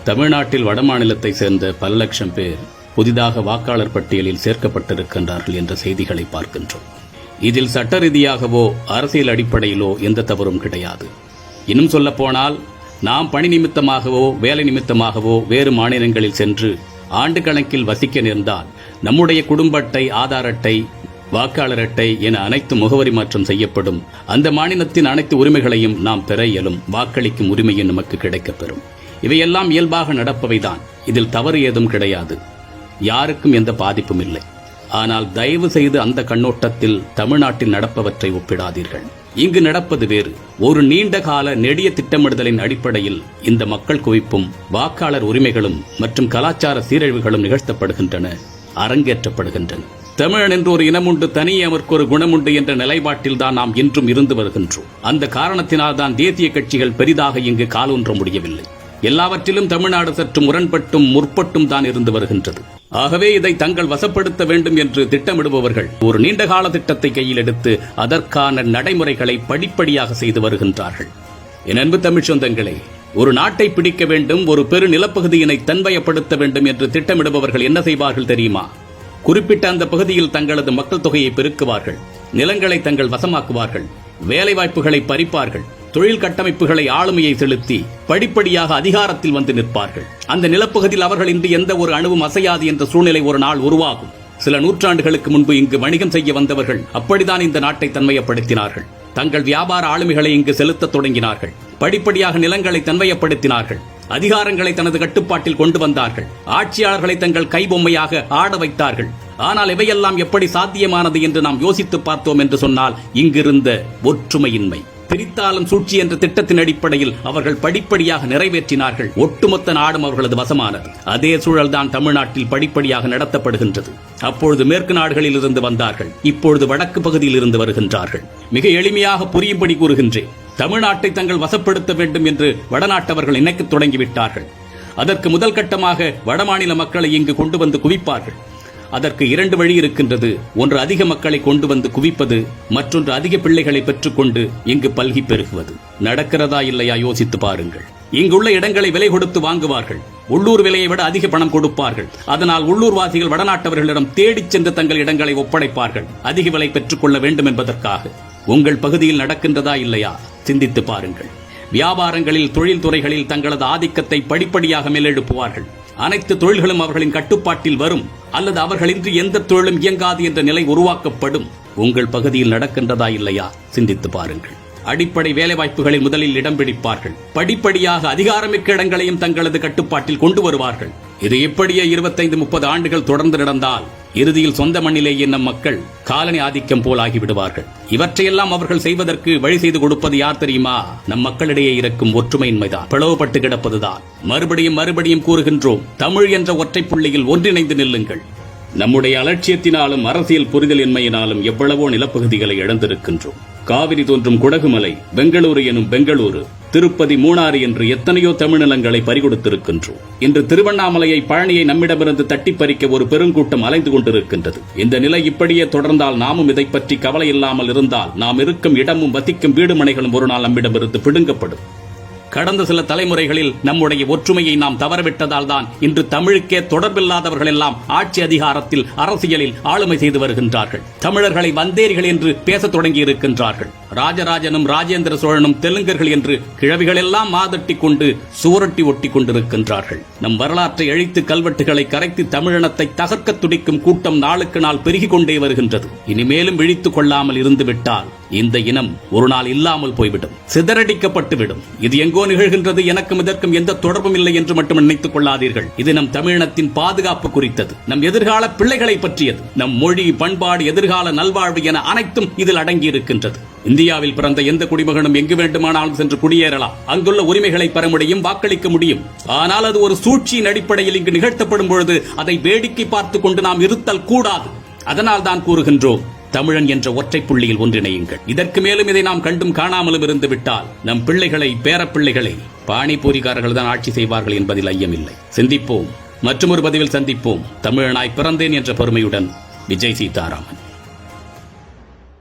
தமிழ்நாட்டில் வடமாநிலத்தை சேர்ந்த பல லட்சம் பேர் புதிதாக வாக்காளர் பட்டியலில் சேர்க்கப்பட்டிருக்கின்றார்கள் என்ற செய்திகளை பார்க்கின்றோம். இதில் சட்ட ரீதியாகவோ அரசியல் அடிப்படையிலோ எந்த தவறும் கிடையாது. இன்னும் சொல்லப்போனால் நாம் பணி நிமித்தமாகவோ வேலை நிமித்தமாகவோ வேறு மாநிலங்களில் சென்று ஆண்டு கணக்கில் வசிக்க நேர்ந்தால் நம்முடைய குடும்ப அட்டை, ஆதார் அட்டை, வாக்காளர் அட்டை என அனைத்து முகவரி மாற்றம் செய்யப்படும். அந்த மாநிலத்தின் அனைத்து உரிமைகளையும் நாம் பெற இயலும். வாக்களிக்கும் உரிமையும் நமக்கு கிடைக்கப்பெறும். இவையெல்லாம் இயல்பாக நடப்பவைதான். இதில் தவறு ஏதும் கிடையாது. யாருக்கும் எந்த பாதிப்பும் இல்லை. ஆனால் தயவு செய்து அந்த கண்ணோட்டத்தில் தமிழ்நாட்டில் நடப்பவற்றை ஒப்பிடாதீர்கள். இங்கு நடப்பது வேறு. ஒரு நீண்ட கால நெடிய திட்டமிடுதலின் அடிப்படையில் இந்த மக்கள் குவிப்பும் வாக்காளர் உரிமைகளும் மற்றும் கலாச்சார சீரழிவுகளும் நிகழ்த்தப்படுகின்றன, அரங்கேற்றப்படுகின்றன. தமிழன் என்று ஒரு இனமுண்டு, தனியே அவருக்கு ஒரு குணமுண்டு என்ற நிலைப்பாட்டில் தான் நாம் இன்றும் இருந்து வருகின்றோம். அந்த காரணத்தினால் தான் தேசிய கட்சிகள் பெரிதாக இங்கு காலூன்ற முடியவில்லை. எல்லாவற்றிலும் தமிழ்நாடு சற்று முரண்பட்டும் முற்பட்டும் தான் இருந்து வருகின்றது. ஆகவே இதை தங்கள் வசப்படுத்த வேண்டும் என்று திட்டமிடுபவர்கள் ஒரு நீண்டகால திட்டத்தை கையில் எடுத்து அதற்கான நடைமுறைகளை படிப்படியாக செய்து வருகின்றார்கள். என் அன்பு தமிழ் சொந்தங்களே, ஒரு நாட்டை பிடிக்க வேண்டும், ஒரு பெரு நிலப்பகுதியினை தன்வயப்படுத்த வேண்டும் என்று திட்டமிடுபவர்கள் என்ன செய்வார்கள் தெரியுமா? குறிப்பிட்ட அந்த பகுதியில் தங்களது மக்கள் தொகையை பெருக்குவார்கள், நிலங்களை தங்கள் வசமாக்குவார்கள், வேலைவாய்ப்புகளை பறிப்பார்கள், தொழில் கட்டமைப்புகளை ஆளுமையை செலுத்தி படிப்படியாக அதிகாரத்தில் வந்து நிற்பார்கள். அந்த நிலப்பகுதியில் அவர்கள் இன்று எந்த ஒரு அணுவும் அசையாது என்ற சூழ்நிலை ஒரு நாள் உருவாகும். சில நூற்றாண்டுகளுக்கு முன்பு இங்கு வணிகம் செய்ய வந்தவர்கள் அப்படித்தான் இந்த நாட்டை தன்மையப்படுத்தினார்கள். தங்கள் வியாபார ஆளுமைகளை இங்கு செலுத்த தொடங்கினார்கள். படிப்படியாக நிலங்களை தன்மையப்படுத்தினார்கள். அதிகாரங்களை தனது கட்டுப்பாட்டில் கொண்டு வந்தார்கள். ஆட்சியாளர்களை தங்கள் கைபொம்மையாக ஆட வைத்தார்கள். ஆனால் இவையெல்லாம் எப்படி சாத்தியமானது என்று நாம் யோசித்து பார்த்தோம் என்று சொன்னால் இங்கிருந்த ஒற்றுமையின்மை. பிரித்தாலும் சூழ்ச்சி என்ற திட்டத்தின் அடிப்படையில் அவர்கள் படிப்படியாக நிறைவேற்றினார்கள். ஒட்டுமொத்த நாடும் அவர்களது வசமானது. அதே சூழல்தான் தமிழ்நாட்டில் படிப்படியாக நடத்தப்படுகின்றது. அப்பொழுது மேற்கு நாடுகளில் இருந்து வந்தார்கள், இப்பொழுது வடக்கு பகுதியில் இருந்து வருகின்றார்கள். மிக எளிமையாக புரியும்படி கூறுகின்றேன். தமிழ்நாட்டை தங்கள் வசப்படுத்த வேண்டும் என்று வடநாட்டவர்கள் நினைக்கத் தொடங்கிவிட்டார்கள். அதற்கு முதல் கட்டமாக வடமாநில மக்களை இங்கு கொண்டு வந்து குவிப்பார்கள். அதற்கு இரண்டு வழி இருக்கின்றது. ஒன்று அதிக மக்களை கொண்டு வந்து குவிப்பது, மற்றொன்று அதிக பிள்ளைகளை பெற்றுக்கொண்டு இங்கு பல்கி பெருகுவது. நடக்கிறதா இல்லையா யோசித்து பாருங்கள். இங்குள்ள இடங்களை விலை கொடுத்து வாங்குவார்கள். உள்ளூர் விலையை விட அதிக பணம் கொடுப்பார்கள். அதனால் உள்ளூர்வாசிகள் வடநாட்டவர்களிடம் தேடிச் சென்று தங்கள் இடங்களை ஒப்படைப்பார்கள், அதிக விலை பெற்றுக் கொள்ள வேண்டும் என்பதற்காக. உங்கள் பகுதியில் நடக்கின்றதா இல்லையா சிந்தித்து பாருங்கள். வியாபாரங்களில், தொழில்துறைகளில் தங்களது ஆதிக்கத்தை படிப்படியாக மேலெழுப்புவார்கள். அனைத்து தொழில்களும் அவர்களின் கட்டுப்பாட்டில் வரும், அல்லது அவர்களின்றி எந்த தொழிலும் இயங்காது என்ற நிலை உருவாக்கப்படும். உங்கள் பகுதியில் நடக்கின்றதா இல்லையா சிந்தித்து பாருங்கள். அடிப்படை வேலைவாய்ப்புகளில் முதலில் இடம் பிடிப்பார்கள். படிப்படியாக அதிகாரமிக்க இடங்களையும் தங்களது கட்டுப்பாட்டில் கொண்டு வருவார்கள். இது இப்படியே 25-30 ஆண்டுகள் தொடர்ந்து நடந்தால் இறுதியில் சொந்த மண்ணிலேயே நம் மக்கள் காலனி ஆதிக்கம் போல் ஆகிவிடுவார்கள். இவற்றையெல்லாம் அவர்கள் செய்வதற்கு வழி செய்து கொடுப்பது யார் தெரியுமா? நம் மக்களிடையே இருக்கும் ஒற்றுமையின்மைதான், பிளவுபட்டு கிடப்பதுதான். மறுபடியும் கூறுகின்றோம், தமிழ் என்ற ஒற்றை புள்ளியில் ஒன்றிணைந்து நில்லுங்கள். நம்முடைய அலட்சியத்தினாலும் அரசியல் புரிதலின்மையினாலும் எவ்வளவோ நிலப்பகுதிகளை இழந்திருக்கின்றோம். காவிரி தோன்றும் குடகுமலை, பெங்களூரு எனும் பெங்களூரு, திருப்பதி, மூணாறு என்று எத்தனையோ தமிழ்நிலங்களை பறிகொடுத்திருக்கின்றோம். இன்று திருவண்ணாமலையை, பழனியை நம்மிடமிருந்து தட்டி பறிக்க ஒரு பெருங்கூட்டம் அலைந்து கொண்டிருக்கின்றது. இந்த நிலை இப்படியே தொடர்ந்தால், நாமும் இதை பற்றி கவலை இல்லாமல் இருந்தால், நாம் இருக்கும் இடமும் வசிக்கும் வீடுமனைகளும் ஒரு நாள் நம்மிடமிருந்து பிடுங்கப்படும். கடந்த சில தலைமுறைகளில் நம்முடைய ஒற்றுமையை நாம் தவறவிட்டதால் தான் இன்று தமிழுக்கே தொடர்பில்லாதவர்கள் எல்லாம் ஆட்சி அதிகாரத்தில், அரசியலில் ஆளுமை செய்து வருகின்றார்கள். தமிழர்களை வந்தேரிகள் என்று பேசத் தொடங்கி இருக்கின்றார்கள். ராஜராஜனும் ராஜேந்திர சோழனும் தெலுங்கர்கள் என்று கிழவிகள் எல்லாம் மாதட்டி கொண்டு சுவரொட்டி ஒட்டி கொண்டிருக்கின்றார்கள். நம் வரலாற்றை அழித்து கல்வெட்டுகளை கரைத்து தமிழினத்தை தகர்க்க துடிக்கும் கூட்டம் நாளுக்கு நாள் பெருகிக் கொண்டே வருகின்றது. இனிமேலும் விழித்துக் கொள்ளாமல் இருந்துவிட்டால் இந்த இனம் ஒரு நாள் இல்லாமல் போய்விடும், சிதறடிக்கப்பட்டுவிடும். இது எங்கோ நிகழ்கின்றது, எனக்கும் இதற்கும் எந்த தொடர்பும் இல்லை என்று மட்டும் நினைத்துக் கொள்ளாதீர்கள். இது நம் தமிழினத்தின் பாதுகாப்பு குறித்தது, நம் எதிர்கால பிள்ளைகளை பற்றியது. நம் மொழி, பண்பாடு, எதிர்கால நல்வாழ்வு என அனைத்தும் இதில் அடங்கி இருக்கின்றது. இந்தியாவில் பிறந்த எந்த குடிமகனும் எங்கு வேண்டுமானாலும் சென்று குடியேறலாம், அங்குள்ள உரிமைகளை பெற முடியும், வாக்களிக்க முடியும். ஆனால் அது ஒரு சூழ்ச்சியின் அடிப்படையில் இங்கு நிகழ்த்தப்படும் பொழுது அதை வேடிக்கை பார்த்துக் கொண்டு நாம் இருத்தல் கூடாது. அதனால் தான் கூறுகின்றோம், தமிழன் என்ற ஒற்றை புள்ளியில் ஒன்றிணையுங்கள். இதற்கு மேலும் இதை நாம் கண்டும் காணாமலும் இருந்து விட்டால் நம் பிள்ளைகளை, பேரப்பிள்ளைகளை பானிபூரிக்காரர்கள் தான் ஆட்சி செய்வார்கள் என்பதில் ஐயமில்லை. சிந்திப்போம். மற்றொரு பதிவில் சந்திப்போம். தமிழனாய் பிறந்தேன் என்ற பெருமையுடன் விஜய் சீதாராமன்.